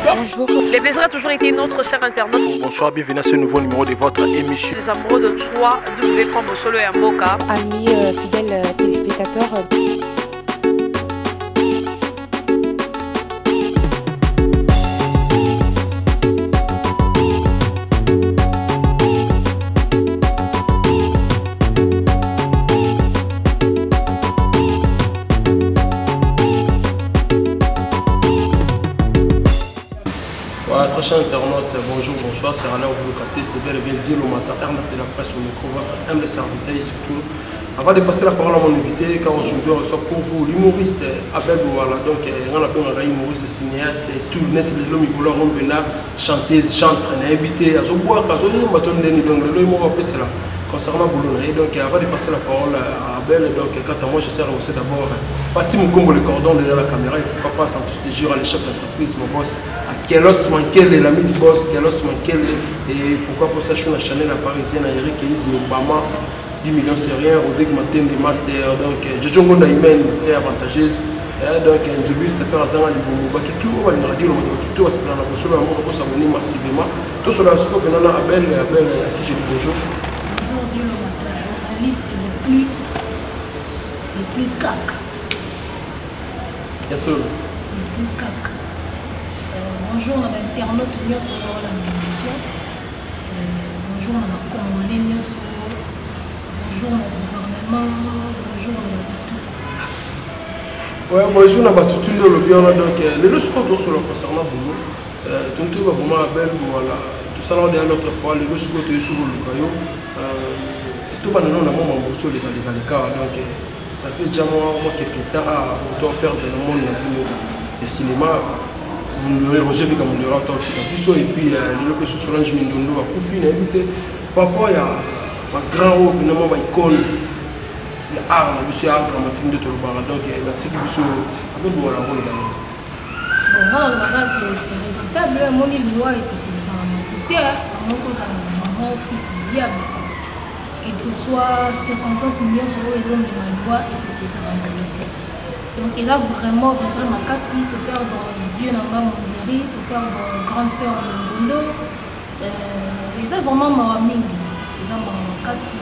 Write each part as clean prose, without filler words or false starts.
Bonjour. Les plaisirs a toujours été notre cher internaute. Bonsoir, bienvenue à ce nouveau numéro de votre émission. Les amoureux de 3W Solo et Amboka. Amis fidèles téléspectateurs. Très chers internautes, bonjour, bonsoir, c'est Alain, vous le captez, c'est bel et bien dit le matin, RNF de la presse au micro, votre humble serviteur et surtout. Avant de passer la parole à mon invité, car aujourd'hui on reçoit pour vous l'humoriste Abel Ouala, donc on appelle un humoriste, cinéaste, tout, n'est-ce pas l'homme qui voulait revenir, chanteuse, chantre, invité, à ce bois, à ce bois, donc le mot appelé c'est là. Concernant Boulogne, donc avant de passer la parole à Abel, donc quant à moi je tiens à remercier d'abord Pati Mukombo le cordon derrière la caméra, et pourquoi pas sans tous les jours à l'échec d'entreprise, mon boss, à Kelos Mankele, l'ami du boss, Kelos Mankele, et pourquoi pas ça je suis la Chanel la parisienne, à Eric Elise Obama, 10 millions c'est rien, Rodrigue Matem des masters, donc Jojo Ngonda Imen est avantageuse, donc Nzubil c'est pas un livre, Batutu, on va dire radio, Batutu, on va se prendre la bosse, on va s'abonner massivement, tout cela, c'est comme maintenant Abel, à qui je dis bonjour. Journaliste le plus cac. Bien sûr. Le plus cac. Bonjour à l'internaute nous sur l'émission. Bonjour à la Congolais nous sur. Bonjour au gouvernement. Bonjour à tout. Ouais, bonjour à tout le bien donc le sport sur le concernant boulot. Tout va vraiment belle voilà. Tout ça là on est à l'autre fois le sport est sur le caillou. Tout va nous dans mon bourgeois les cas donc ça fait déjà moi quelques temps à perdre le monde du cinéma. Roger Vika mon dira tant et puis le que sur l'ange Mindondo a Koufi n'a invité papa il y a un grand haut que nous icône le art monsieur art dramatique de Tolobara donc la tique monsieur avec voilà rôle là. Bon là que c'est regrettable mon liwa et c'est ça m'a coûté mon cause vraiment fils du diable. Quelle que soit circonstance mieux sur les hommes de ma loi et c'est ça en qualité. Donc il a vraiment cassé, te perdre dans le vieux Nanga Mondori, te perdre dans la grande sœur Mongondo. Ils ont vraiment marmingi, ils ont cassé,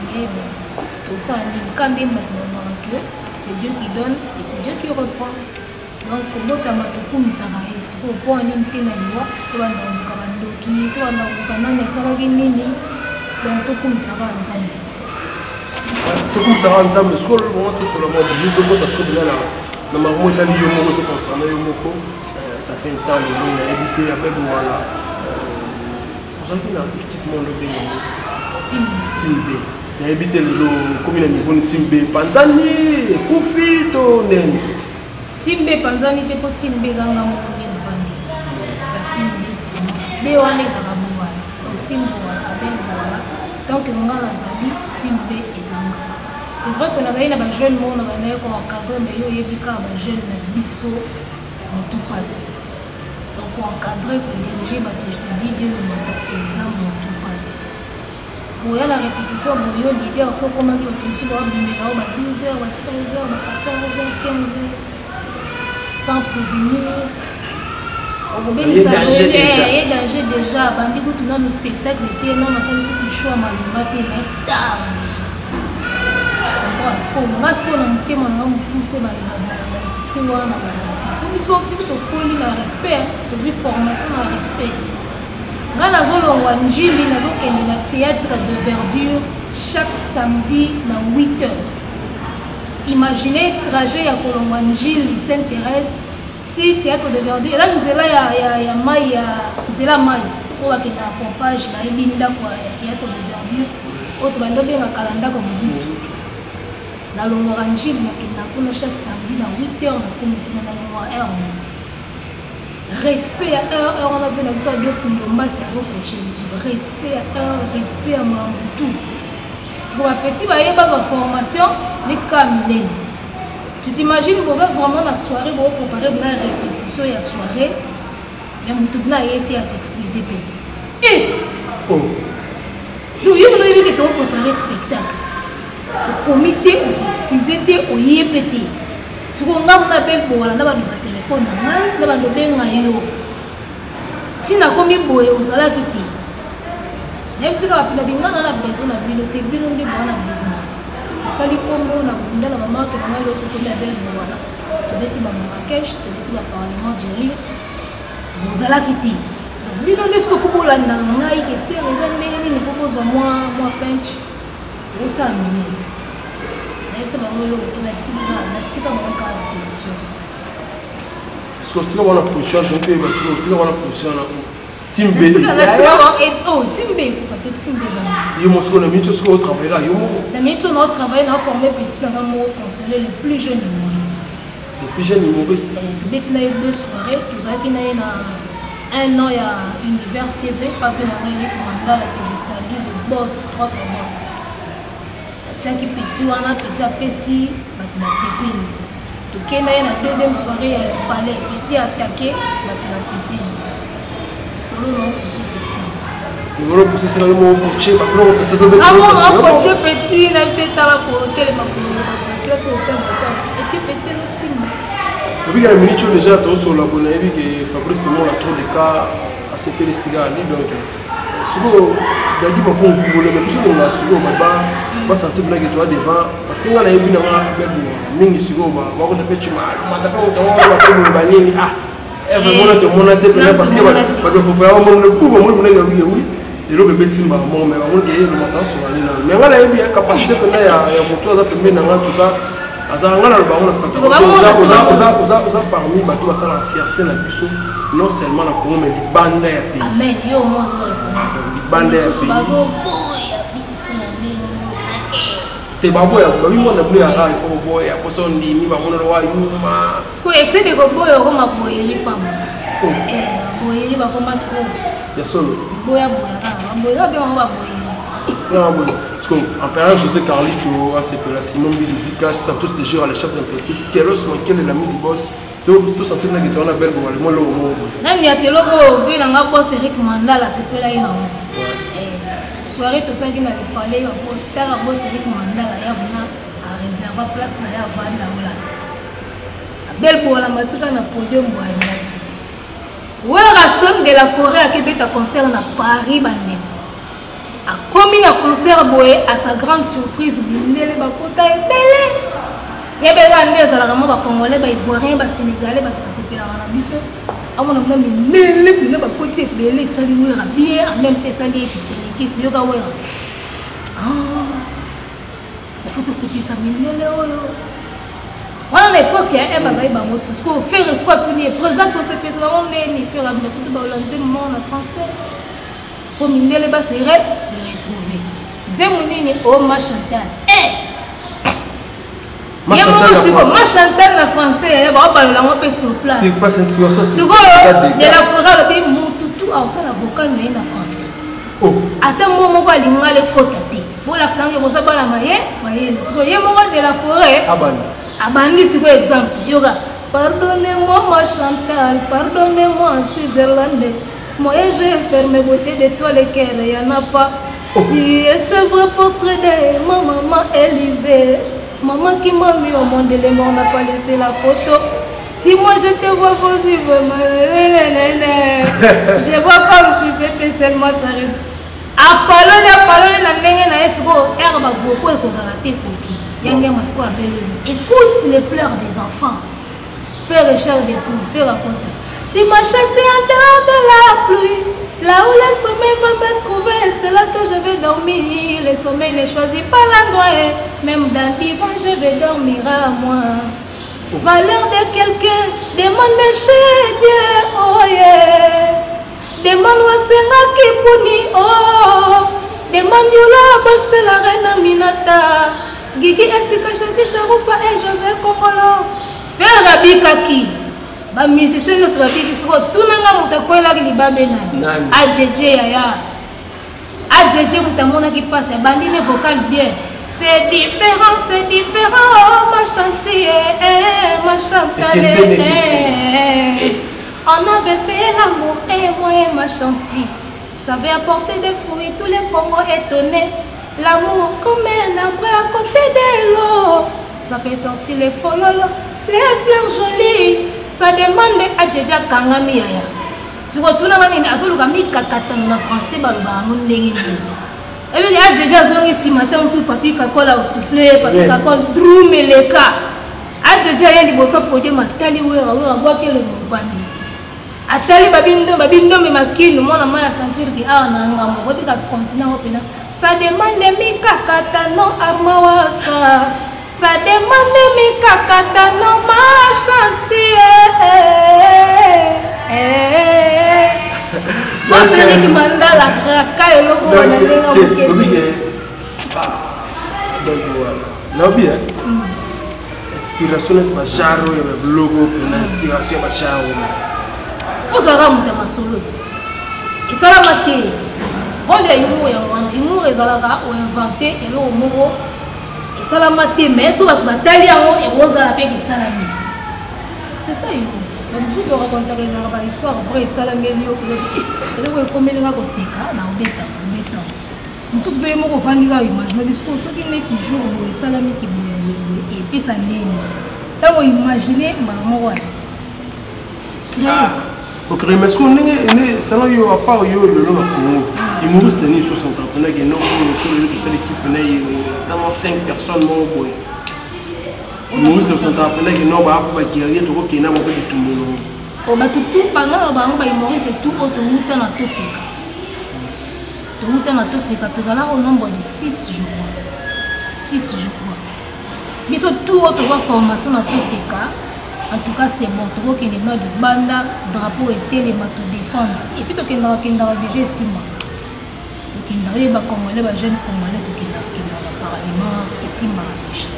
tout ça, quand ils maintenant que c'est Dieu qui donne et c'est Dieu qui reprend. Donc d'autres amatoku misaraye, si vous prenez une telle loi, tu vas dans le Kabandoki, tu vas dans le Kananga Saragini, donc tout comme ça va ensemble. Tout comme ça va ensemble, soit le moment tout sur le monde, nous devons être sur la ça fait un temps que nous avons habité avec moi là. Vous avez un petit monde de Timbe. Nous avons habité le commune niveau de Timbe. Panzani, Koufito, Nen. Timbe, Panzani, t'es pas Timbe, Zanga Mouni, la Timbe, c'est Béouane, Zagaboua. Donc Timbe, Abel, voilà. Donc on a la Zabi, Timbe et Zanga. C'est vrai qu'on a un jeune monde, on a encadré, mais il y a un jeune bisso, on tout passe. Donc on encadré, pour diriger, je te dis, Dieu le mandat, exemple, on tout passe. Pour la répétition, il y a l'idée, on sait comment il va continuer à 12h, 13h, 14h, 15h, sans prévenir. Il y a danger déjà. Bandi ko tuna no spectacle te na masali ko show malima te na star déjà. Parce que on a mutema na pousser ba esprit wana ba. Comme ils sont plus de poli na respect, de vie formation na respect. Nga nazolo wanjili nazo kende na théâtre de verdure chaque samedi na 8h. Imaginez trajet ya Kolongwanjili Sainte-Thérèse. Si théâtre de verdure, là nous ya mai ya nzela mai pour la pompage na elinda kwa théâtre de verdure autre bando benga kalanda comme dit na longoranjil na kina kuna chaque samedi na 8h na comme na heure respect à heure on a vu la chose de ce ngomba c'est zo coaching respect à heure respect à tout ce qu'on petit ba yeba za formation niska minene. Tu t'imagines que vous avez vraiment la soirée, vous préparez une répétition et la soirée, mais tout le monde a été à s'excuser. Et donc, il y a que tu as préparé le spectacle. Le comité, on s'excusait, on y est pété. Si on a un appel pour la téléphone, on a un tina komi boye ozalaki te nayebisika bapila bingana na besoin na bino te bino nde bwana besoin asali kombo na bunda na mamake nanga loto komi ya belle wana tobeti ba Marrakech tobeti ba parlement du rire bozalaki te bino nde soki fokolanda ngai ke sere eza ndenge nini mpo kozwa mwa pinche osala minene nayebisa bango eloko te natika bango kaka na position tika wana position mpe basiko tika wana position na timbe timbe ekufa te timbe ezana yo mosiko na minute siko otravaillera yo moko na minute na otravaille na oforme petit nanga moko consoler le plus jeune humoriste le plus jeune humoriste tobeti na ye 2 soirées tozalaki na ye na 1 an ya Univers TV pavé na ngai Eric Mandala que je salue le boss 3 fois boss atiaki petit wana petit apesi bato basepeli tokenda ye na 2e soirée ya le palais petit attaqué bato basepeli Nous pousser ça au coaché, coaché petit, là c'est à la côté, classe au tien, et puis petit aussi. Depuis qu'il y a une minute déjà, tu as sur la bonne avis que Fabrice Simon a trop de cas à se payer les cigares. Donc, si vous avez dit que vous voulez, mais si vous avez sentir que tu as devant, parce que nous avons vu dans la belle mingi sigo, on va te faire mal, on va te faire mal. Vraiment, tu m'as dit parce que pour faire un coup, oui. Et là, le petit m'a mon mais on dit le matin sur la ligne. Mais on a eu la capacité que là, il y a beaucoup de personnes en tout cas. Azanga na ba on a fait ça parmi bato ba la fierté na biso non seulement na Congo mais libanda ya pays. Amen. Yo mo zo libanda ya pays. Bazo boya biso te baboya ba bi mo na bule ara il faut boya ko so ndimi ba mo na wa yuma. Sko excès de ko boya ko ma boya li pam. Boya li ba ko ma trop. Ya solo. Boya boya bien on va boya. Non, bon. Parce qu'en période, je sais Carlito, Simon Bilizika, ça tous des jours à l'échelle d'entreprise. Quel est l'ami du boss? Donc, tout sentir que tu as un bel bois, moi, le mot. Non, il y a des logos, vu dans ma boss Eric Mandala, c'est pas là, il y a soirée, tout ça qui n'a pas parlé, au boss Eric Mandala, il y a à réserver place, il y a Vanda. Belle pour la matière, on a podium, où est la somme de la forêt à Québec à concert à Paris, Bandé? A commis un concert boé à sa grande surprise, Bindele Bakota et Belé. Il y a des gens qui Congolais, des Ivoiriens, des Sénégalais, des Passépiens en Abisso. À mon avis, Belé, puis les Bakotiers, Belé, saluer à bien, en même temps, saluer qui se yoga. Ah, la photo c'est plus ça, Bindele. À l'époque, il y a un bagage qui est moto. Ce qu'on fait, c'est quoi tout le président de ce pays, on est ni faire la photo de monde français. Pour Mindele ba se retrouver. Dieu mounini oh ma Chantal. Ma Chantal na français, ba ba la mo pe sur place. C'est pas cette situation. De la forêt le mututu a ça l'avocat na français. Oh. Ata mo mo ba linga le kotate. Bo la sangue ko sa ba la maye. Siko ye mo de la forêt. Abandi siko exemple. Yoga. Pardonnez-moi ma Chantal, pardonnez-moi je suis irlandais. Moi j'ai fermé beauté de toi le cœur, il n'y en a pas. Si c'est vrai portrait de ma maman Élisée, maman qui m'a mis au monde, les morts n'a pas laissé la photo. Si moi je te vois vivre, je vois comme si c'était seulement sa raison. Écoute les pleurs des enfants. Fais recherche des poules, fais raconter. Si ma chasse est en dehors de la pluie, là où le sommeil va me trouver, c'est là que je vais dormir. Le sommeil ne choisit pas l'endroit, même dans l'hiver, je vais dormir à moi. Valeur de quelqu'un, demande chez Dieu, oh yeah. Demande où c'est là qui punit, oh. Demande où là, c'est la reine Aminata. Gigi Esika, Chaki Charoufa et Joseph Kokolo. Faire Rabi Kaki. Ba musicien no sababi ki soko tunanga mutakwela ki libabena ajeje ya ajeje mutamona ki passe bandine vocal bien c'est différent oh, ma chantier ma Chantal on avait fait l'amour et moi et ma chantier ça avait apporté des fruits tous les Congos étonnés l'amour comme un arbre à côté de l'eau ça fait sortir les fololo les fleurs jolies. Ça demande à Djedja Kangami. siko tuna banini azoluka mikakatano na français baloba ngo ndenge ndenge ebe ya jeje azongi si matin sur papier kakola au souffler papier kakol drum eleka a jeje ya liboso produit matali wera wera boa ke le mbandi atali babindo me makino mwana maya sentir que ah na ngambo bobi ka continent opena ça demande mikakatano armawasa ça demande mikakatano ma chantier c'est qui manda la kraka et le gros na bien inspiration c'est pas charo le logo l'inspiration pas charo vous avez monté ma soloti et ça la maté on est humour ezalaka ou inventé et le mot et ça la maté mais so ba batali yango et rosa la pe ki salami c'est ça humour. Donc, je vais raconter une histoire vraie, ça la mienne, je vais comme les gars qui sont là, on est là. Je suis bien mon venir à image, mais parce que ce qui est toujours le salami qui est et puis ça n'est. Quand vous imaginez, maman ok, mais ce qu'on est, ça n'a eu à part le nom à Congo. Il m'a dit que 60 entrepreneurs qui n'ont pas sur l'équipe, dans 5 personnes, mon boy. Nous sommes en train de dire que nous avons guérir tout le monde. Oh, bah tout pendant le humoriste tout autoroute dans tout ça. Tout dans tout ça. Tout ça là au nombre de 6 je crois. 6 je crois. Mais tout autre formation dans tout ça. En tout cas c'est bon. Tout qui est dans du banda drapeau et téléma tout défendre. Et puis tout qui est dans déjà 6 mois. Tout qui est dans les Congolais, les jeunes Congolais tout qui est dans le parlement et 6 mois déjà.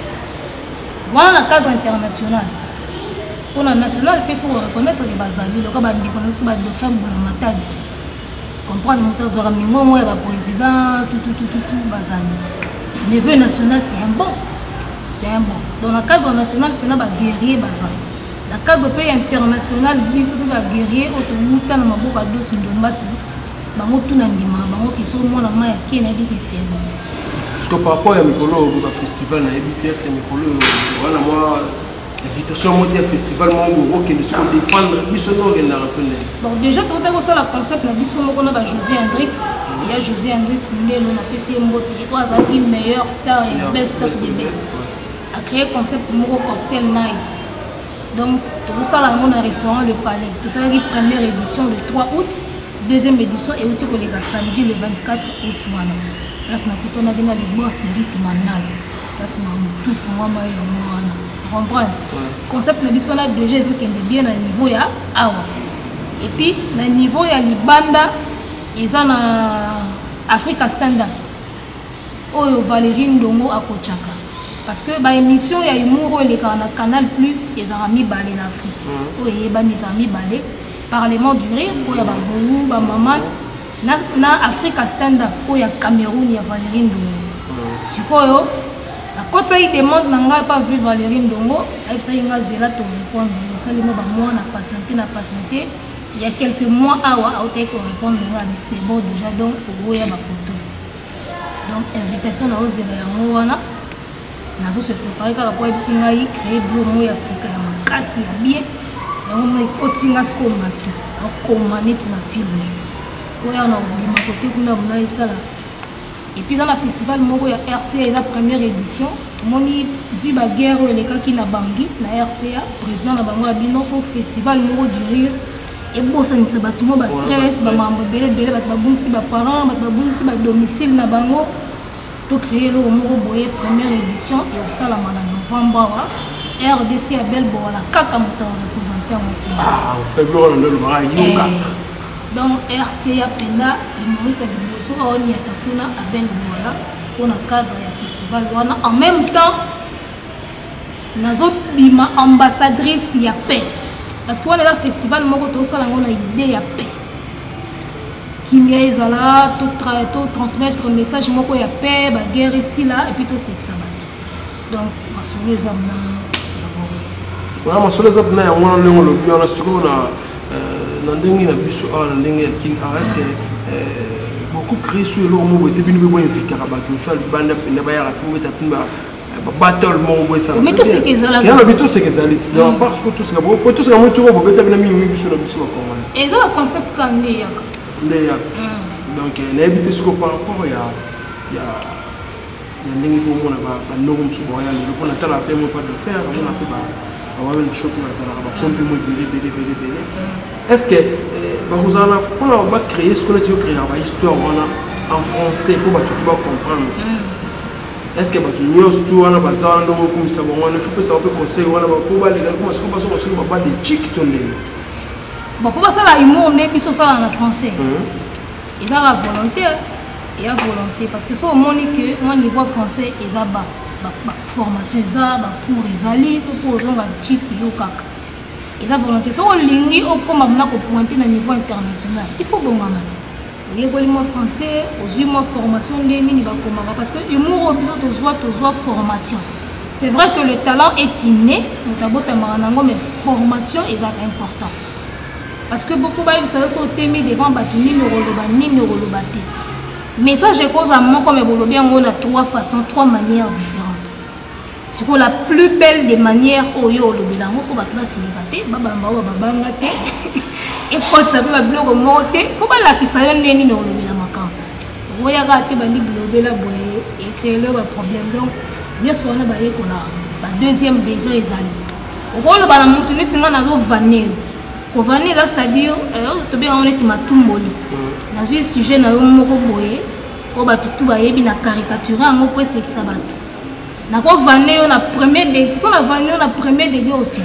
Voilà le cadre international. Pour le national, il faut reconnaître les bazali. Le cas de faire le matadi. Comprendre le montage de Ramimon, le président, tout, bazali. Niveau national, c'est un bon. C'est un bon. Dans le cadre national, il y a des guerriers bazali. Dans le cadre pays international, il y a des guerriers autour de la dossier de Massi. Bango tout n'anima, bango qui sont moins la main qui n'a dit que c'est bon. Parce que par rapport à Mikolo, au festival, à BTS, Mikolo, voilà moi, l'invitation à monter au festival, moi, qui nous sont défendre, qui sont nous, on a retenu. Bon, déjà, quand on a ça, le concept, on a José Hendrix. Il y a José Hendrix, on a apprécié le meilleur star et best of the best. A créé le concept Moro Cocktail Night. Donc, tout ça, on a un restaurant, le Palais. Tout ça, la première édition le 3 août, deuxième édition, et aussi pour les samedi le 24 août. Là, c'est une série qui m'a dit là, c'est tout pour moi. Vous comprenez? Le concept de l'histoire déjà est bien à niveau ya awa. Et puis, à niveau ya Libanda, ils ont Africa Standard. Oh, Valérie Ndongo à Kochaka. Parce que l'émission ya humour les Canal Plus, ils ont mis balé en Afrique. Oh, ils ont mis balé. Parlement du rire, pour y avoir Boulou, Maman. Na Africa Standard où il y a Cameroun, il y a Valérie Ndongo. Sikoyo, la côte il demande n'a pas vu Valérie Ndongo, elle s'est dit zéla ton répondre. Ça les mots moi n'a patienté. Il y a quelques mois à Ouaté qu'on répond c'est bon déjà donc au y a ma photo. Donc invitation à oser la moana. Nazo se préparer car pour singaï créer blomo ya sika ya makasi ya bien. Donc on est cotinga ce qu'on maki. On commande na film. Et puis dans le festival, il y a RCA, la première édition. Moi, j'ai vu la guerre les cas qui n'a bangui, la RCA, président de la festival du rire. Et bon, ça ne s'est pas tout le monde stress, parents, domicile, tout créer le première édition et au Salama en novembre. RDC à Belbo, la caca représentant. Ah, on fait le donc RCA Penda, l'humoriste de Bosso, on y a tapuna à Ben Boala, on a cadre du festival. En même temps, nous avons ambassadrice y a paix. Parce qu'on a le festival, on a une idée y a paix. Qui est là, tout transmettre le message, on a paix, la guerre ici, là, et puis tout c'est que ça va. Donc, on a sur les hommes là. On a sur les hommes là, on a le bureau, on a sur beaucoup créé sur le mot de invité à la battle mon boy ça mais tout ce que ça là il y a tout ce que ça dit non parce que tout ce que tout ce que moi tu vois bête bien mis biso na biso ko wana et ça concept quand né ya donc n'habite ce que par rapport il y a ndenge ko mona ba ndongo msubo ya le ko na tala pe mo pas de faire on a pe ba on va le choc na zala ba pompe mo belé est-ce que vous en avez on va créer ce qu'on a dit créer une histoire en français pour que tu vas comprendre est-ce que tu nyos tu wana bazala ndongo kumisa bongwana faut que ça peut conseil wana ba ko ba le comment est-ce que ba so ba de chic tonné bon pour ça là humour mais puis ça en français ils ont la volonté et la volonté parce que ça au monde que moi niveau français ils ont ba formation ça ba cours ils allient so pour on va chic yo kaka ils ont volonté so on lingi au comme na ko pointer na niveau international il faut bon amati les mots français aux mots formation ni ba komara parce que humour au besoin de formation c'est vrai que le talent est inné mutabota maranango mais formation est important parce que beaucoup de gens sont témés devant batuni neurolobati mais ça je cause à moi comme bien on a trois façons trois manières différentes c'est que la plus belle des manières oyo le bilango pour batula silibate babamba babangate et quand ça va bloquer monter faut pas la kisayo neni neurolobela makam oya ga te bandi blobela boye et créer le problème donc bien sûr on a ba yekola ba deuxième degré ezali okolo bana mutu netinga na zo vanner Kovani là c'est-à-dire to bien on est matumboli na un sujet na yo moko boye ko ba tutu ba yebi na caricature ngo ko c'est ça bato na ko vanner na premier degré so na vanner na premier degré aussi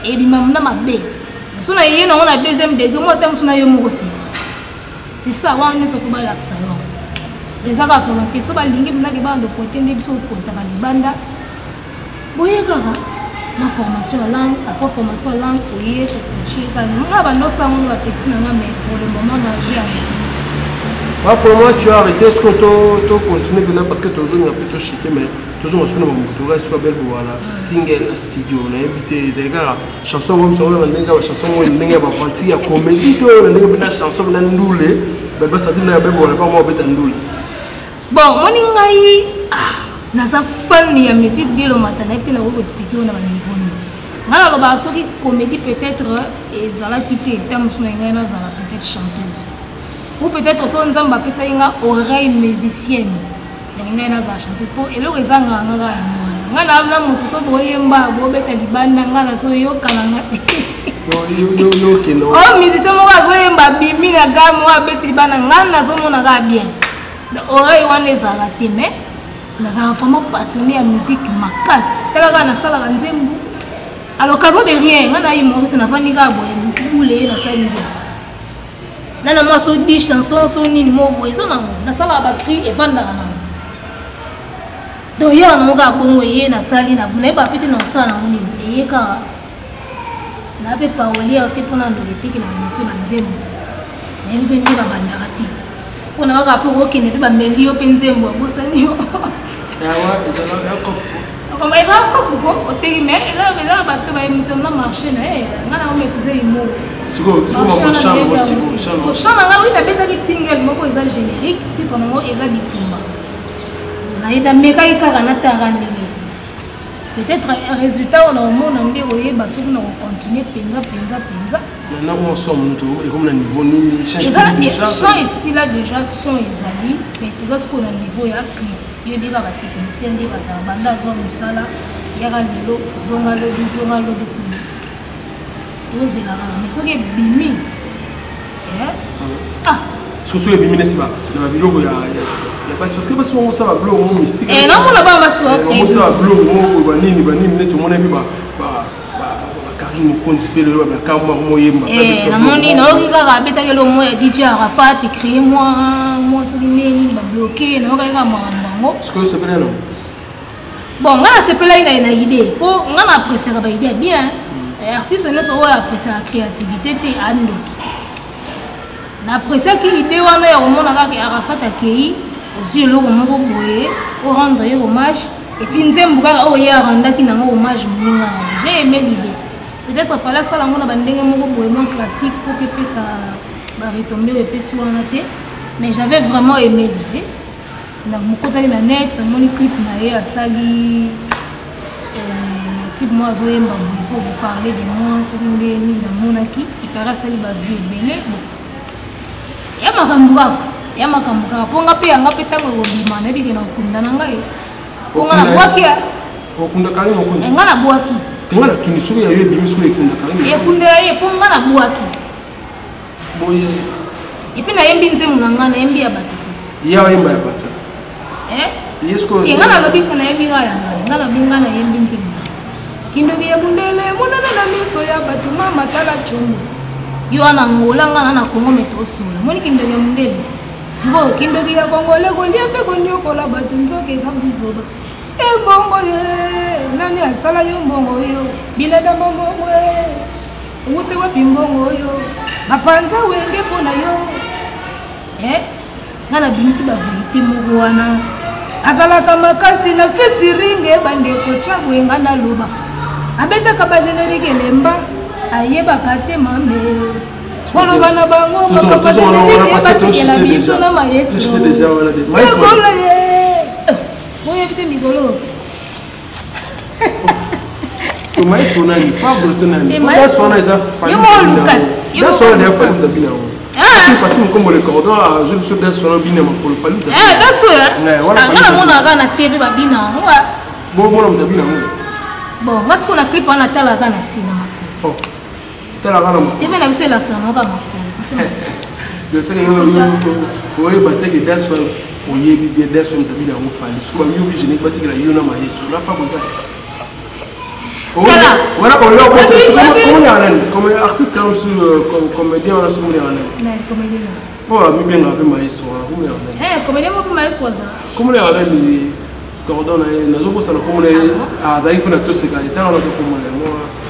et bi mamna mabe so na yé na on a deuxième degré moi tam so na yo moko c'est ça wa on se ko ba la ça yo des aga volonté so ba lingi bina ke ba ndo côté ndebi so ko ta ba libanda boye kaka ma formation en langue, ta propre formation en langue, oui, tu peux chier. Nous avons nos salons la petite mais pour le moment, on a géré. Pour moi, tu as arrêté ce que tu continues parce que tu as toujours un peu chiqué, mais toujours on se met au reste belle voilà single studio, on a invité des gars, chanson comme ça, on a des chanson, on a des parties à comédie, on a des chansons, on a des ndoulé, mais ça dit on a belle voilà pas moi bête ndoulé. Bon, mon ingai naza fan ya musique de l'omatana et na vous expliquer on a niveau ni ngala lo ba soki comédie peut-être ezala kité tam suna ngana zala peut-être chanteuse ou peut-être so nzamba pesa inga oreille musicienne ngana za chanteuse pour elo ezanga nganga ngana na mutu so boyemba bo beta libanda ngana so yo kalanga yo kino oh musicien mo zo yemba bimi na gamu wa beti libanda ngana so mona ga bien oreille wana ezala te mais nous avons vraiment passionné à musique makasi tellement na sala nzembu à l'occasion de rien on a eu Maurice na vandi ga boye mtibule na sala nzembu na moi so 10 chansons so nini mo boye so na sala ba cri et vanda na donc ya na ga bongo ye na sali na na ba pete na sala nini e ka na pe paolia te pona ndolete ki na mose ba nzembu na mbe ndi ba banda ati pona ga pe ko kene ba melio pe nzembu abosani yo comme il a beaucoup au terme mais là bateau va maintenant marcher là on maîtriser les mots chant là oui la bête qui single moko eza générique titre ngo eza bitumba na ida meka ikana tarani peut-être un résultat on a au monde ndé oye ba soki na continuer penza maintenant on somme tout et comme le niveau ni chant ici là déjà son ezali mais tu vois ce qu'on a niveau ya clip yo bika ba technicien ndi baza banda zo musala yaka lelo zonga lo kuna tozela mais soki bimi soki bimi nesi ba na biloko ya parce que parce qu'on ça va blog mon mystique et non on a pas masse on ça va blog mon banini net mon avis ba Karim Konspé le ba kama moyemba na moni na okika beta ke lo mo DJ Arafat créer moi soki nini ba bloquer na okika mwango ce que c'est bien non bon ngana c'est plein na idée pour ngana apprécier ba idée bien artiste ne so apprécier la créativité te andoki na apprécier ki idée wana ya komona ka Arafat akei aussi le moko boye pour rendre hommage et puis nzembu ka o ya randa ki na hommage mninga j'ai aimé l'idée peut-être fallait ça la mona bandenge moko boye mon classique pour que ça va retomber et puis sur wana te mais j'avais vraiment aimé l'idée na mokotani na net namoni clip na ye asali clip moi azoyemba boye so vous parlez de moi soki nde nini namonaki ipara asali bavie ebele ya makambo kaka mpo nga mpe yanga mpe ntango ekobima nayebike na okunda na ngai mpo nga nabwaki nga nabwaki ekunda ya ye mpo nga nabwaki epuis nayembi nzemu na nga nayembi ya bato te nga nalobi nayembi nga ya ngai nga lobi nga nayembi nzemu kindoki ya bundele monana na miso ya bato mama tala chombo yo wana ngola nga na kongo metosola moni kindoki ya mundele sikoyo kindoki ya kongole kolia mpe konyokola bato nzoka eza bizoba mbongo ye nani asala yo mbongo yo bilada mbongo ute wapi mbongo oyo bapanza wenge mpona yo nga na bimisi baverité moko wana azalaka makasi na feti ringe bandeko chabwe nga naloba abetaka bagénérique elemba ayebaka te mame koloba na bango bakapa générique batikela biso na maestro ekola ye oyebi te mikolo maestro nani fabre to nani maestro na eza yo moluka yo so na fa de bina wo si parti mo kombo le cordon a je so de so bina ma pour fali de daso ya ngana mona ga na TV ba bina wa bo mona mo bina mo bon parce qu'on a clip on atala ga na cinéma oh tala ga na mo TV na biso la sana ga ma yo se yo oye bateke daso oyebi bien daso mo bina mo fali so ba yo bi je ne pas tigela yo na maestro na fa ko gasi voilà, comme artiste, comme comédien, on a souvent les comédien. Oh, mais bien avec maestro. Comédien, beaucoup maestro ça. Comme les arènes, cordon, nous avons ça comme les Azaï qu'on a tous ces gars, ils ont comme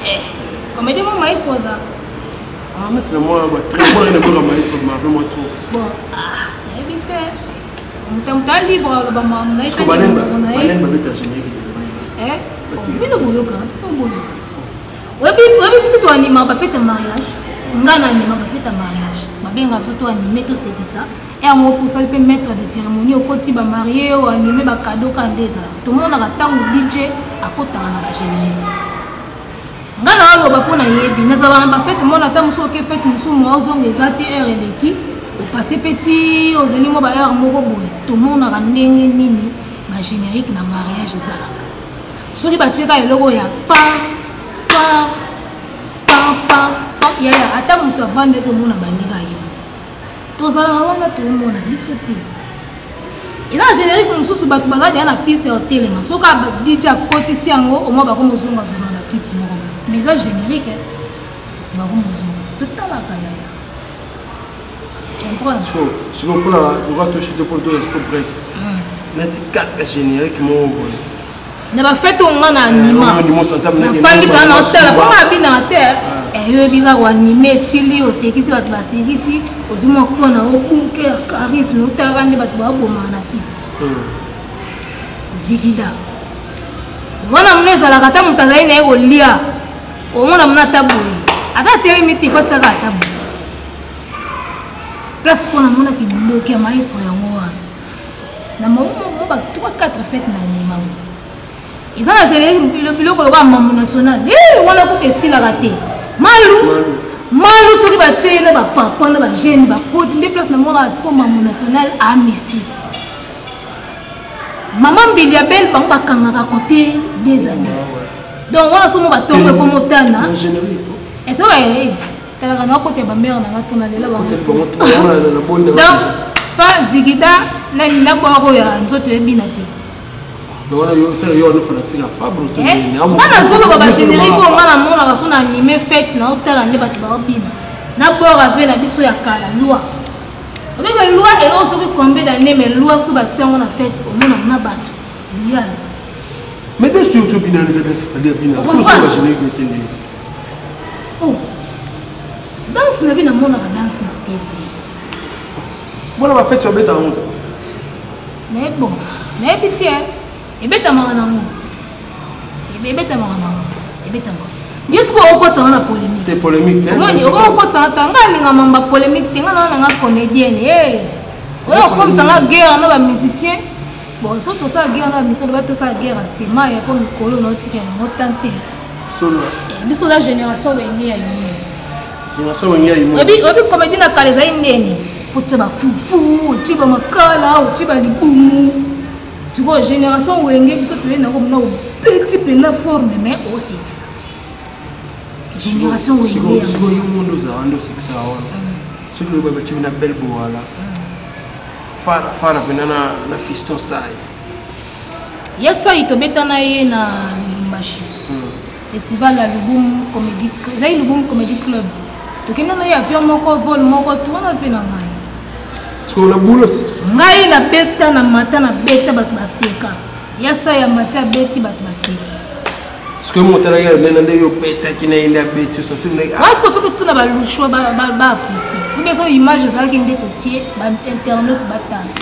les comédien, maestro ça. Ah, mais c'est moi, très bon, il est bon maestro, mais vraiment trop. Bon, évitez. On t'a libre, le maman. Est-ce que Balen va être générique? Bino boyoka webi biso to anima ba fête mariage ngana anima ba fête mariage mabenga biso to animé to sekisa et à moi pour ça peut mettre des cérémonies au koti ba marié ou animé ba cadeau kandeza to mona ka tango DJ akotaka na ba générique ngana walo ba pona yebi nazala na ba fête mona tango so ke fête musu mo zonga ezate heure eleki au passer petit aux éléments ba heure moko boye to mona ka ndenge nini ba générique na mariage ezala soki batieka eloko ya pa yaya ata moto avandi ete omona bandika yebi tozalaka wana tomona biso te eza na générique mosusu bato bazali ya na piste ya otelema soki dj akotisi yango omwa bakomozongazonga na piti moko mais eza générique bakomozonga totalaka yaya siko mpona joka toshite mpo toyasiko bref neti 4 générique moko boye na ba fête on a anima na fandi pa na hôtel pa ma bina terre yo biga wa animer sili o sekisi bato ba sekisi ozimo kona o bunker charisme no tarande bato ba boma na piste zikida wana mneza la kata mutazai na ego lia o mona mna tabu ata telemiti fa chaka tabu place kona mona ki bloquer maestro ya ngoa na mo ba 3-4 fêtes na anima ils ont acheté le biloko le mambo national wana kute sila kate malu soki batie na ba papa na ba jeune ba côté des places na mona siko mambo national amnesty maman Bilia Belle bango bakangaka côté des années donc wana somo ba tombe ko motana et toi tala kana côté ba mère na tona lela ba donc pas zigida na nina bako ya nzoto ebina te wana zoloba bagénérique o nga na monaka so na anime fête na otala nde bato baobina na bora ve na biso ya kala loi obenge loi elo soki combien d'année mais loi so batiango na fête omona na bato yala mais bien sûr tu bina les adresses fallait bina so bagénérique metende oh danse na bina monaka danse na TV bona ba fête obeta honte mais bon mais pitié ebetamaka nango ebetamaka yesko okotanga na polémique te polémique te moi okotanga tanga linga mamba polémique te nga na nga comédienne oyo comme ça nga guerre na ba musicien bon surtout ça guerre na mission de tout ça guerre astement ya comme colo no tika na tante solo biso la génération wenge ya yini génération wenge ya yini obi comédie na kale za indeni poteba fufu tiba makala o tiba libumu siko génération wenge biso tu na comme na petit peu na forme mais aussi génération wenge siko yo mundo za ando sikisa wana siko ba tibi na belle boala fara penana na fiston sai yesa itobeta na ye na Lubumbashi festival la Lubum Comedy Zai Lubum Comedy Club tokenda na ya avion moko vol moko tu wana pe na ngai siko na boulot ngai na beta na mata na beta bat baseka yesa ya mata beti bat baseki siko motara ya nena nde yo beta kina ile beti so tu ngai parce que faut que tout na ba lushwa ba apprécier ou bien so image za ki nde totie ba internet batana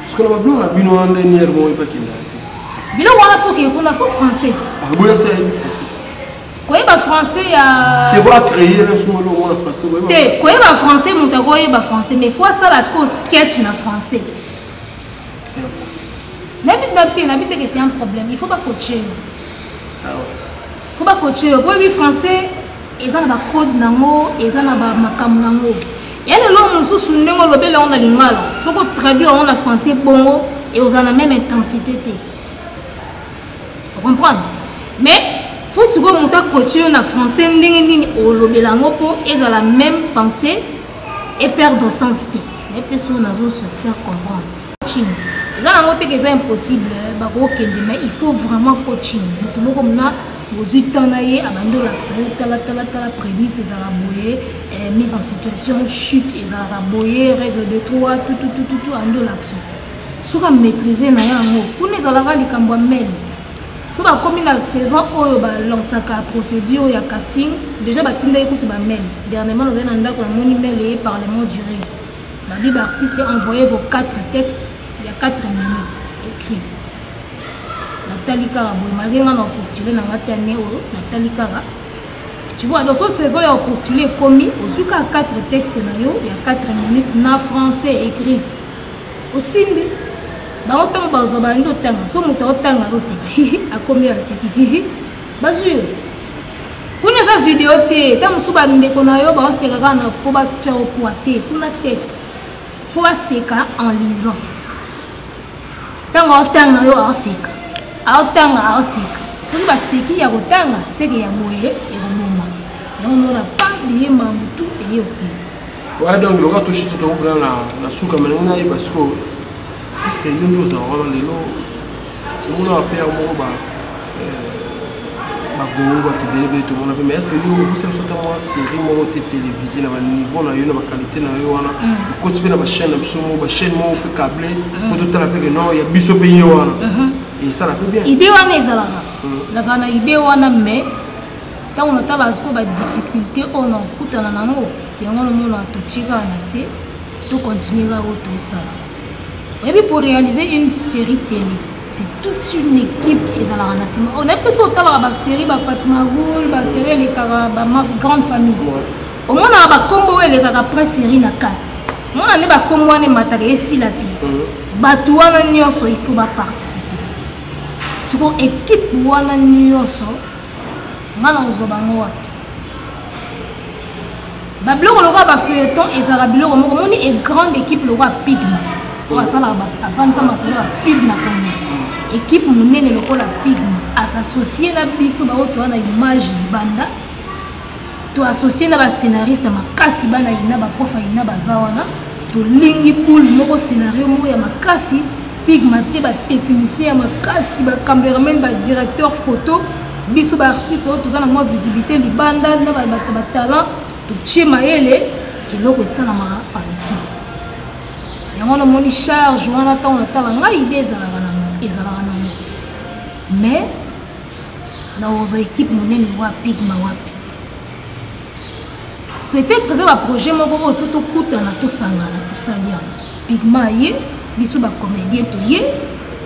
siko na blon na bino ande nier mo ipa kina bilo wana pour que kuna fo français boya ça est français quoi ba français ya te va créer le son le mot français te quoi ba français muta quoi ba français mais faut ça la sketch na français n'habite que c'est un problème il faut pas coacher faut pas coacher pour le français ils ont ba code nango ils ont ba makam nango et le long mususu ndenge lobela on a lingala soko traduire en français bongo et aux a la même intensité vous comprenez mais faut se monter coacher en français ndenge nini o lobela ngo po ils ont la même pensée et perdre sens mais peut-être on a se faire comprendre coaching c'est impossible mais il faut vraiment coaching tout comme là aux 8 ans naie abando la prémisse les araboyés mise en situation chute les araboyés règle de 3 tout ando l'action soit maîtriser na yango pour les alara likambo mel so ba comme la saison oyo ba lancaka procédure ya casting déjà batinda écoute ba mail dernièrement nous avons ndako na moni mail et parlement duré ba bible artiste envoyé vos 4 textes il y a 4 minutes écrit Nathalie Kara malgré qu'on a postulé dans la année Nathalie Kara tu vois dans cette saison il a postulé commis au suka 4 textes il y a 4 minutes na français écrit au timbi ba autant bazo ba ndo tanga so muta otanga aussi a combien c'est bazur pour les vidéo té ta musuba ndeko na yo ba oseka kana po ba tchao poate pour la texte faut aseka en lisant tanga otanga yo oseka aotanga oseka soki ba seki ya kotanga seki ya boye et bomoma on n'a pas lié mamutu et ok ouais donc le gars touche tout au blanc la souka mais on a parce que est-ce que nous nous avons les lots on a peur mo ba bongo qui délibère tout le monde mais est-ce que nous c'est surtout moi série mo télévisée na niveau na yo na qualité na yo wana continuer na chaîne na chaîne mo peut câbler pour tout la que non il y a biso pays wana et ça la peut bien idée wana ezalaka nazana idée wana mais tant on a la ba difficulté on a kutana nango yango le monde to chika na se to continuer à tout ça et puis pour réaliser une série télé c'est toute une équipe ezalaka na sima on a plus autant ba série ba Fatima Goul ba série les kara ba grande famille au moins na ba combo les kara presse série na cast mon ane ba combo ane mataka esila te batu wana nyonso il faut ba participer c'est pour équipe wana nyonso ngana ozobango wa ba bloko lo ba feuilleton ezala biloko moko moni et grande équipe lo ba pigma wa sala ba avanza masolo ba pigma comme équipe monene lo la pigma à s'associer na biso ba oto na image banda to associer na ba scénariste makasi bana ina ba prof ina bazawana to lingi pool moko scénario mo ya makasi pigmatie ba technicien makasi ba cameraman ba directeur photo biso ba artiste to za na mo visibilité libanda na ba talent to chima ele eloko esala ma par équipe yango na moni charge wana ta on tala nga idée ezalaka na mais na ozo équipe monene wa pigma wapi peut-être ça va projet moko ko to kuta na to sangana to salia pigma ye biso ba comédien to ye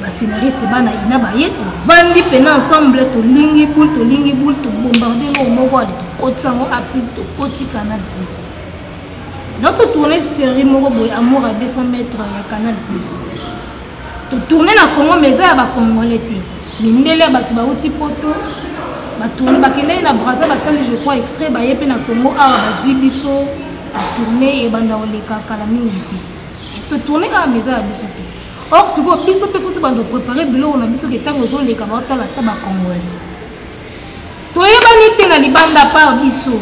ba scénariste bana ina ba ye to vandi pena ensemble to lingi boule to bombarder no moko ali to kotsango a plus to koti Canal Plus notre tournée série moko boy amour à 200 mètres ya Canal Plus tourner na Congo mais ça va congolais té mindele batu ba uti poto ba tourner ba kende na Brazza ba sali je crois extrait ba yepé na Congo a ba zui biso ba tourner et banda oleka kala mingi té to tourner a mais ça biso té or si vous biso pe faut bando préparer bilo na biso ke tango zo leka ba tala ta ba congolais to yeba ni té na libanda pa biso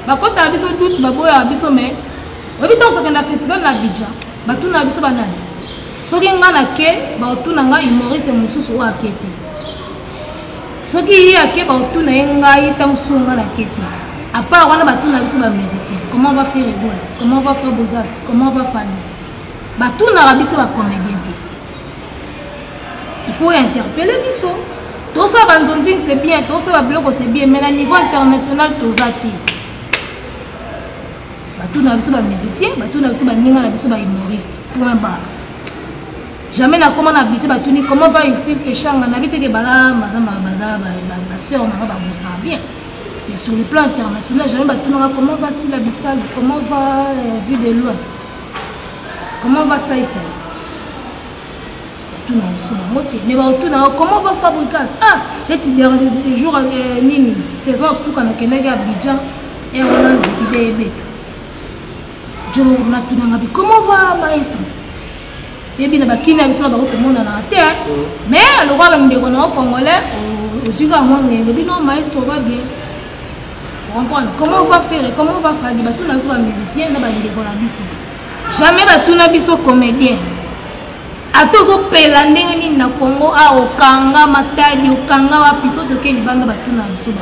ba kota biso doute ba boya biso mais obi tant que na festival na Abidjan ba tuna biso banani soki nga na ke ba otuna nga humoriste mususu wa kete soki yi ake ba otuna nga ita musunga na kete à part wana ba tuna biso ba musicien comment on va faire rigole comment on va faire bourgas comment on va faire ba tuna ra biso ba comédien il faut interpeller biso tout ça ba nzonzing c'est bien tout ça ba bloko c'est bien mais à niveau international tout ça té ba tuna biso ba musicien ba tuna biso ba ninga na biso ba humoriste point barre. Jamais na comment habiter batuni comment va ici péchanga na bité que bala madame baza ba sœur na ba bossa bien mais sur le plan international jamais batuna comment va si la Bissau comment va vue de loin comment va ça ici batuna sur la moto mais batuna comment va fabriquer ah les derniers jours nini saison souka na kenega Abidjan et on a zikide beta je na tuna ngabi comment va maestro et bien bakina biso na bakote mona na terre mais le roi le ndeko congolais au suga moi mais le bino maestro va bien comprendre comment on va faire comment on va faire ba tuna biso ba musicien na ba ndeko na biso jamais ba tuna biso comédien atozo pela ndenge ni na Congo a okanga matadi okanga wa biso to ke libanda ba tuna biso ba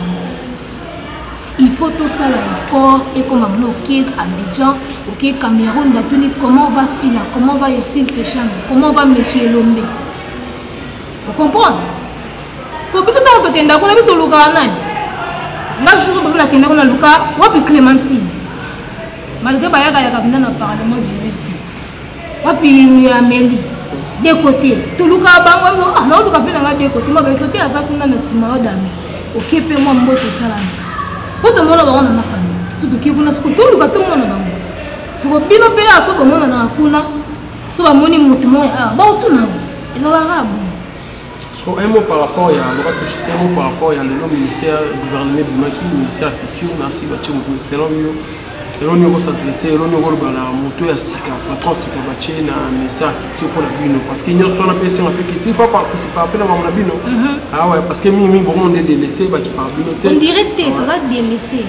il faut tout ça là effort et comme à Abidjan ok Cameroun batuni comment va Sina comment va Yossi Péchang comment va monsieur Lombe vous comprenez pour biso tant que kenda ko na bito luka nani ma jour besoin na kenda ko na luka wapi Clémentine malgré bayaka ya kabina na parlement du RD wapi Amélie des côtés tout luka bango ah na luka fina nga des côtés ma ba sauter à ça kuna na sima dami ok pe moi mbote salami pour tout le monde dans ma famille surtout qui vous n'a tout le monde dans ma so ko bino pe aso ko mona na kuna so ba moni mutu moya ah ba tout na wisi ezala rabu so un mot par rapport ya le toucher un mot par rapport ya le ministère gouvernement du ministère de la culture merci bati mutu selon yo eloni ko s'adresser eloni ko bala mutu ya sika patron sika bache na ministère de la culture pour la bino parce que nyo so na pesa na petit il faut participer à la mamna bino ah ouais parce que mi bon on est délaissé ba qui par bino on dirait tu dois délaisser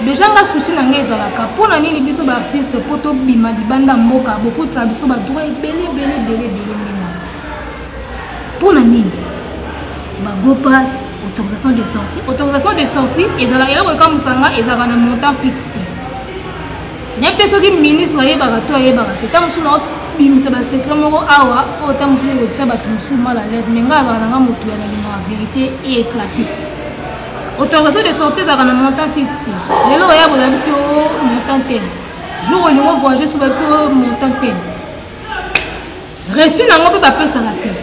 déjà nga souci na ngeza la ka pona nini biso ba artiste poto bima di banda mboka beaucoup de biso ba droit belé pona nini ba go pass autorisation de sortie ezala elo ka musanga ezala na montant fixe n'y peut être que ministre yeba to yeba te tam suna bimisa ba secret moko awa o tam suna ko tshaba tumsu mal à l'aise mais nga na nga mutu ya na vérité et éclaté autorisation de sortie ezala na montant fixe lelo ya bola biso montant tel jour où nous voyager sur biso montant tel reçu na ngo ba pesa la tel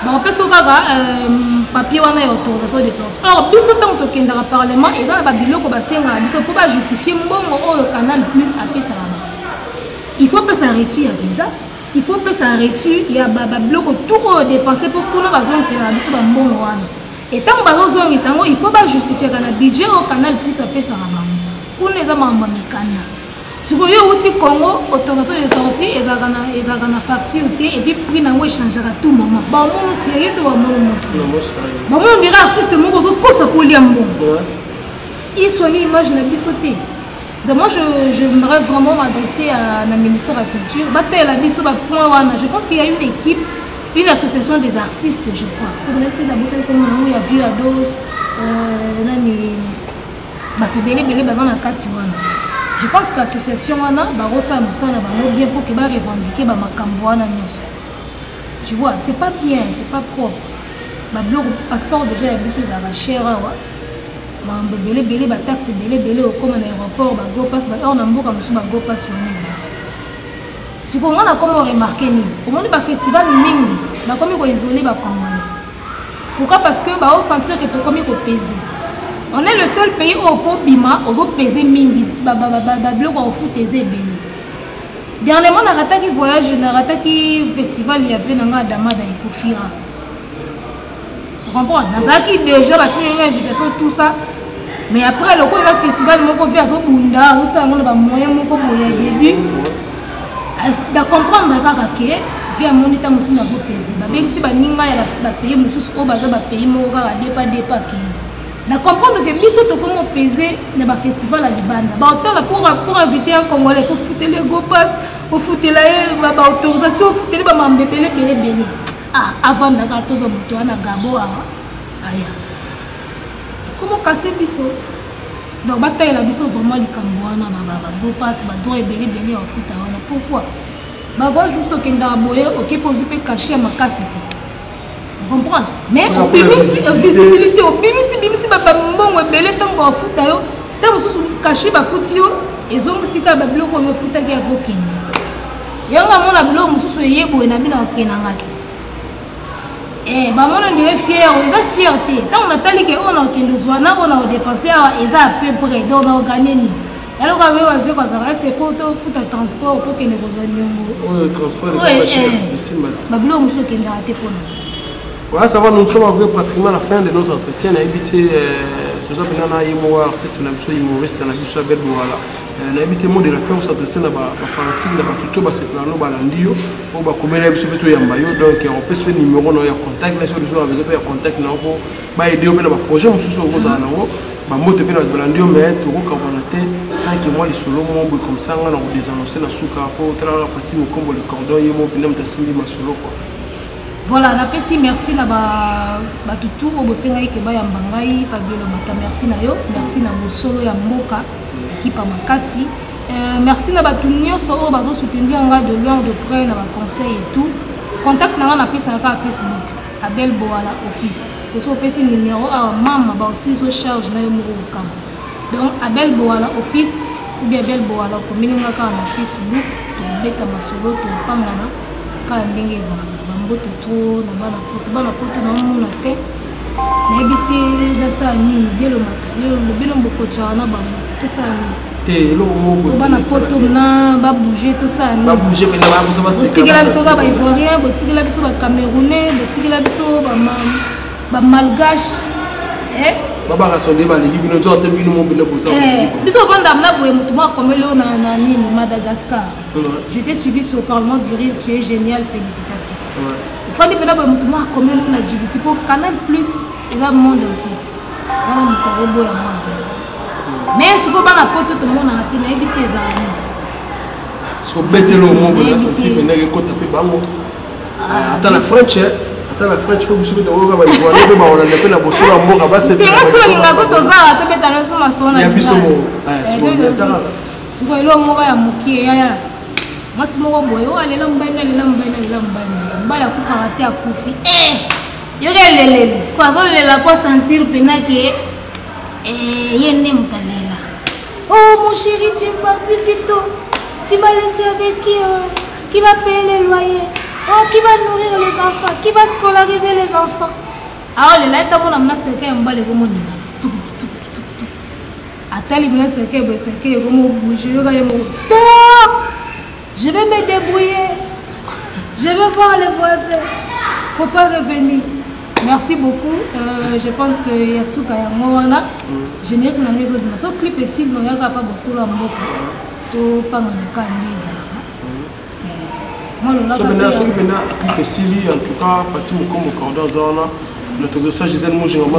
bon peso kaka papier wana ya autorisation de sortie alors biso tant to kenda parlement ezala ba biloko ba senga biso pour ba justifier mbongo o Canal Plus a pesa la il faut pesa reçu ya visa il faut pesa reçu ya ba biloko tout dépenser pour kuna bazong c'est la biso ba mbongo wana et tant bazong isango il faut ba justifier kana budget au Canal Plus a pesa la kuna eza mamba mikana siko yo uti Congo autorisation de sortie ezaka na facture et puis prix nango échanger à tout moment ba mon sérieux to ba mon sérieux ba mon dira artiste moko zo posa ko lia mbongo il soigne image na bisoté donc moi j'aimerais vraiment m'adresser à la ministère de la culture batel la biso ba point wana je pense qu'il y a une équipe une association des artistes je crois pour mettre la bosse comme il y a vu à dos nani batebele ba na kati wana. Je pense que l'association wana barosa musala bango bien pour que ba revendiquer ba makambo wana nyoso. Tu vois, c'est pas bien, c'est pas propre. Ba blog passeport déjà ya biso za ba cher wa. Ba belé ba taxe belé au comme à l'aéroport ba go passe ba or na mboka musu ba go passe wana. Si pour moi on a comment remarquer ni. Au moment ba festival mingi, ba comme ko isoler ba congolais. Pourquoi? Parce que ba on sentir que to comme ko peser. On est le seul pays où on peut bima, on peut peser mingi, bloc on fout tes ébélés. Dernièrement, on a raté voyage, on a raté festival, il y avait un Damada et Kofira. Vous comprenez? Nazaki déjà a tiré une invitation, tout ça. Mais après, le coup de festival, on a fait un Bunda, on a moyen de début. De comprendre que via mon état, je suis dans un pays. Même si je suis pays, je suis dans un pays, je de comprendre que biso to comment peser dans le festival à Libanda. Pour inviter un Congolais, il faut foutre les go pass, il faut foutre la autorisation, il faut foutre les bambélé. Ah, avant de faire tout ça, on a gabo aya. Comment casser biso? Donc bataille la biso vraiment les Cambouana, go pass, droit et belé en foot. Pourquoi? Bah voilà juste que dans boyer, ok, pose peut cacher à ma casse. Vous comprenez? Mais au visibilité, au bimisi babambongo belé tant ba futa yo, tant mususu caché ba futi yo, ezongo sika ba biloko yo futa ki avokende. Yanga mona biloko mususu yebo na bina okena ngaki. Ba mona ndire fier, on est fierté. Tant on a tali que on a okende zwana, on a dépensé eza à peu près, donc on a gagné ni. Alors quand on va quoi ça est-ce que faut futa transport pour que ne besoin nyongo. Oui, transport est pas cher ici madame. Ba biloko mususu okende raté pour nous. Ouais, ça va, nous sommes arrivés pratiquement à la fin de notre entretien. On a évité tout ça, on a un artiste, on a un humoriste, on a un bel voilà. On a évité de la fin, on s'adresse à la fanatique, on a tout c'est plan, on a landio, on va commettre un petit peu yambayo, donc on peut se faire numéro, on a contact, les solutions avec eux, contact, on va aider au projet, on se souvient aux anneaux, on va monter dans le landio, mais tout le monde a été 5 mois, les solo, comme ça, on a désannoncé dans le souk, pour travailler la partie, on combo le cordon, et on peut s'assumer ma solo. Voilà, merci na tout au bosengai ke ba yambangai pa biolo mata merci na yo, merci na bosolo ya mboka équipe makasi. Merci na batu nyonso o bazo soutenir nga de loin de près na ba conseil et tout. Contact na nga pesa ka Facebook Abel Boala office. Koto pesa numéro a mama ba aussi so charge na yo mo kam. Donc Abel Boala office ou bien Abel Boala ko mininga ka na Facebook to beta masolo to pangana ka ndenge ezala. Bote trop na bana poto na mona te na ebité da sa ni delo mata le bilombo ko tshana ba to sa ni lo mo bana poto na ba bouger to sa ni ba bouger mais ba so ba se tikela biso ba ivoirien bo tikela biso ba camerounais bo tikela biso ba malgache baba ka sonde ba leki bino to bino mo bino ko sa biso banda na boye mutuma komelo na ni Madagascar. Je t'ai suivi sur le Parlement du Rire, tu es génial, félicitations. Il faut dire que nous avons commis le Djibouti pour Canal Plus et le monde entier. Mais si vous avez un pote, tout le monde a évité ça. Si vous mettez le monde, vous avez senti que vous avez tapé bango. Attends la French, pour vous souhaiter de vous avoir une voix, vous avez appelé la bosse à mort à bas. C'est bien. Est-ce que vous avez un ça à taper dans le son à son avis? Si vous avez un mot à mouquer, moi si mon boy oh allez là mbala ku farate a kufi yorelele c'est quoi ça la quoi sentir pena que yene mutalela. Oh mon chéri, tu es parti si tôt, tu m'as laissé avec qui va payer les loyers, oh qui va nourrir les enfants, qui va scolariser les enfants. Ah là là t'as mon c'est que mbala ko moni atali bien c'est que comme bouger stop. Je vais me débrouiller. Je vais voir les voisins. Il ne faut pas revenir. Merci beaucoup. Je pense que Yasuka Yamoana, je n'ai que dans les autres. Ce clip est si, il n'y a pas de solo à moi. Tout pas mon cas, en tout cas, parti comme cordon zona. Notre dossier Gisèle Mouji, on va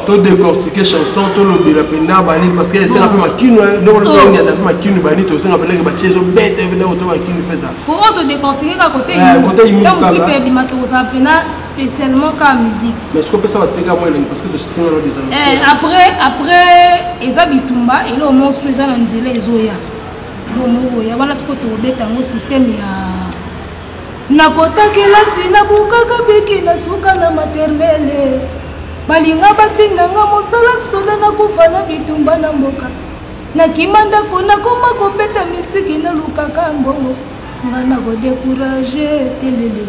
tout décortiquer chanson, tout le la pena bani parce que c'est la plus maquine, non il y a tellement maquine bani, tout ça on appelle les bâtiments bêtes, venez autant maquine fait ça. Pour auto décortiquer à côté, donc clip bimatosa pena spécialement comme musique. Mais ce qu'on peut ça va te péga moi parce que de ce signal des amis. Après eza bitumba et là au moins soit dans nzela ezoya. Lomo ya wana siko to beta ngo système ya nakota kelasi na bukaka beki na suka na maternelle balinga batinga nga mosala soda na kufa na bitumba na mboka na kimanda kona koma kobeta misiki na lukaka mbongo nga na ko décourager telele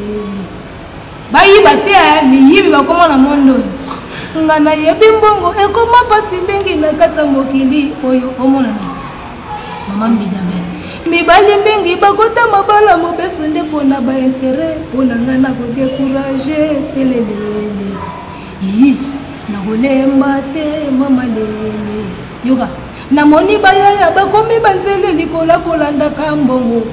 bayiba te miyibi bakoma na mondo nga na yebi mbongo ekoma pasi bengi na kata mokili oyo omona maman Bidabe. Mibali mingi bakota mabala mobeso nde pona ba intérêt pona ngana ko décourager telelele. Yi na kolemba te mama lele. Yoga na moni bayaya bakomi banzele likola kolanda kambongo.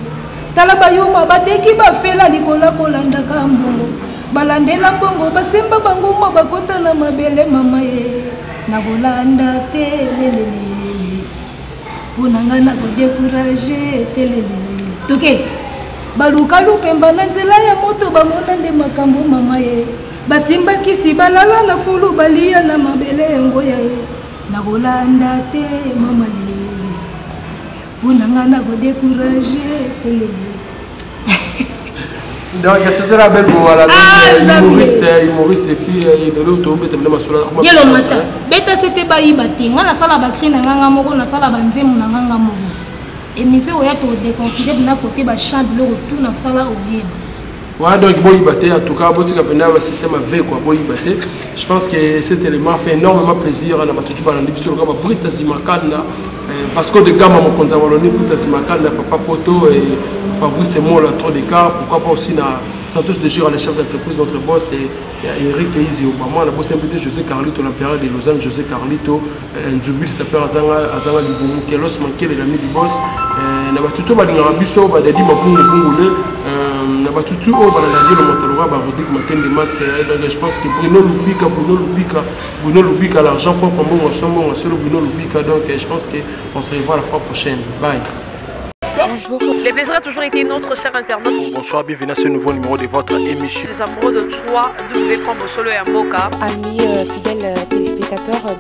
Tala bayuma bateki bafela likola kolanda kambongo. Balandela bongo basemba bango mo bakota na mabele mama ye. Na kolanda telelele. Punangana ko décourager telele. Toke. Baluka lupemba na nzela ya moto bamona nde makambo mama ye. Basimba kisi balala na fulu balia na mabele ngoya ye. Na kolanda te mama lele. Punangana ko décourager telele. Donc c'était la belle voilà humoriste et puis il est l'autre bête de masula. Yelo mata. Beta c'était ba ibati. Ngana sala ba cri na nganga moko na sala ba nzemu na nganga moko. Émission oya to déconfiné na côté ba chant le retour na sala obieba. Ouais donc bon ibati en tout cas botika pena le système avec quoi bon ibati. Je pense que cet élément fait énormément plaisir na batutu ba ndiki sur ka ba brita zimakanda parce que de gama mo konza waloni brita zimakanda papa poto et Fabrice et moi, là, trop d'écart. Pourquoi pas aussi Santos de Giro, le chef d'entreprise, notre boss, et Eric Eizé Obama, la boss MPT, José Carlito, l'empereur de Lausanne, José Carlito, Nzubil, s'appelle Azanga Liboumou, Kelos Mankel, l'ami du boss. N'a pas tout le monde, Bisso, Badadi, Mavungu, n'a pas tout le monde, le Montaloura, Rodrigue Matin de Master. Donc je pense que Bruno Lubika, l'argent propre, on sommes sur Bruno Lubika. Donc je pense qu'on se revoit la fois prochaine. Bye. Bonjour. Les plaisirs a toujours été notre cher internaute. Bonsoir, bienvenue à ce nouveau numéro de votre émission. Les amoureux de 3 W. Mosolo et Mboka. Amis fidèles téléspectateurs.